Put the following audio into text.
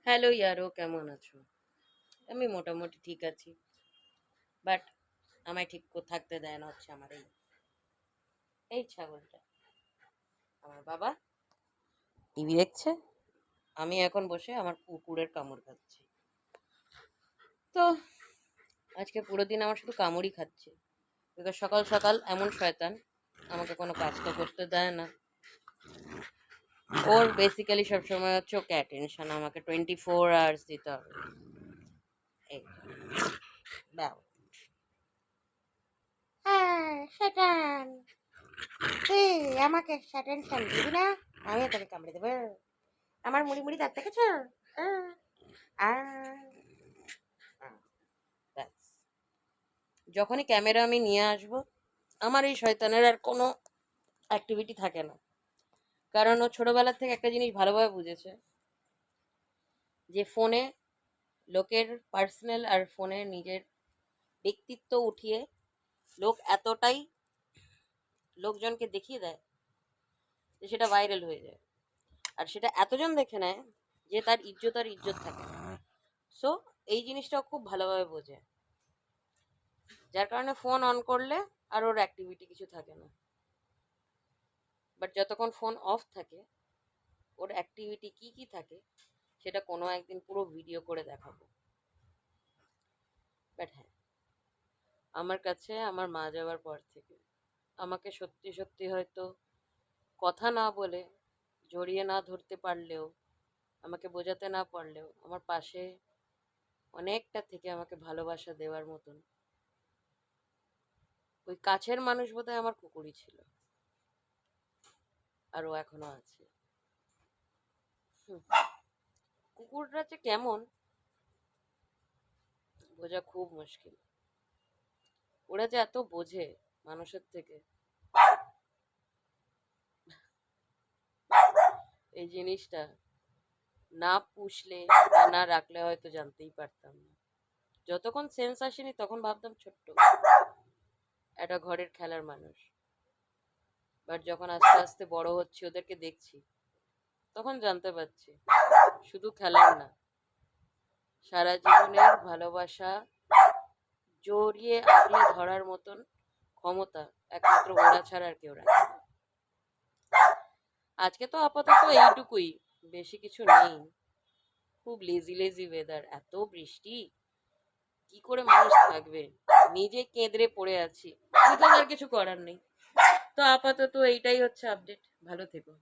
Hello ইয়ারো, কেমন আছো? আমি মোটামুটি ঠিক আছি, বাট আমায় ঠিক থাকতে দেয় না হচ্ছে আমার এই ছাগলটা। আমার বাবা টিভি দেখছে, আমি এখন বসে আমার কুকুরের কামড় খাচ্ছি। তো আজকে পুরো দিন আমার শুধু কামড়ই খাচ্ছে, বিকজ সকাল সকাল এমন শয়তান আমাকে কোনো কাজ তো করতে দেয় না। ওর বেসিক্যালি সবসময় হচ্ছে ওকে অ্যাটেনশন আমাকে 24 hours দিতে হবে। এই দাও। হ্যাঁ, শয়তান তুই আমাকে টেনশন দিবি না, আমি তোকে কামড়ে দেবো। আমার মুড়ি মুড়ি দাঁত দেখেছ? আহ, আহ, ব্যাস। যখনই ক্যামেরা আমি নিয়ে আসব, আমার এই শয়তানের আর কোনো অ্যাক্টিভিটি থাকে না। কারণ ও ছোটবেলার থেকে একটা জিনিস ভালোভাবে বুঝেছে, যে ফোনে লোকের পার্সোনাল আর ফোনে নিজের ব্যক্তিত্ব উঠিয়ে লোক এতটাই লোকজনকে দেখিয়ে দেয় যে সেটা ভাইরাল হয়ে যায়, আর সেটা এতজন দেখে নেয় যে তার ইজ্জত আর ইজ্জত থাকে না। সো এই জিনিসটাও খুব ভালোভাবে বোঝে, যার কারণে ফোন অন করলে আর ওর অ্যাক্টিভিটি কিছু থাকে না। বাট যতক্ষণ ফোন অফ থাকে, ওর অ্যাক্টিভিটি কি কি থাকে সেটা কোনো একদিন পুরো ভিডিও করে দেখাবো। বাট হ্যাঁ, আমার কাছে আমার মা যাওয়ার পর থেকে আমাকে সত্যি সত্যি হয়তো কথা না বলে, জড়িয়ে না ধরতে পারলেও, আমাকে বোঝাতে না পারলেও, আমার পাশে অনেকটা থেকে আমাকে ভালোবাসা দেওয়ার মতন ওই কাছের মানুষ বোধহয় আমার কুকুরই ছিল, আর ও এখনো আছে। কুকুররা যে কেমন বোঝা খুব মুশকিল। ওরা যে এত বোঝে মানুষের থেকে, এই জিনিসটা না পুষলে বা না রাখলে হয়তো জানতেই পারতাম না। যতক্ষণ সেন্স আসেনি তখন ভাবতাম ছোট্ট একটা ঘরের খেলার মানুষ, বাট যখন আস্তে আস্তে বড় হচ্ছি, ওদেরকে দেখছি, তখন জানতে পারছি শুধু খেলার না, সারা জীবনের ভালোবাসা জড়িয়ে আগলে ধরার মতন ক্ষমতা একমাত্র ওরা ছাড়া আর কেউ রাখে না। আজকে তো আপাতত এইটুকুই, বেশি কিছু নেই। খুব লেজি লেজি ওয়েদার, এত বৃষ্টি, কি করে মানুষ থাকবে? নিজে কেঁদরে পড়ে আছি, আর কিছু করার নেই। তো আপাতত এইটাই হচ্ছে আপডেট। ভালো থেকো।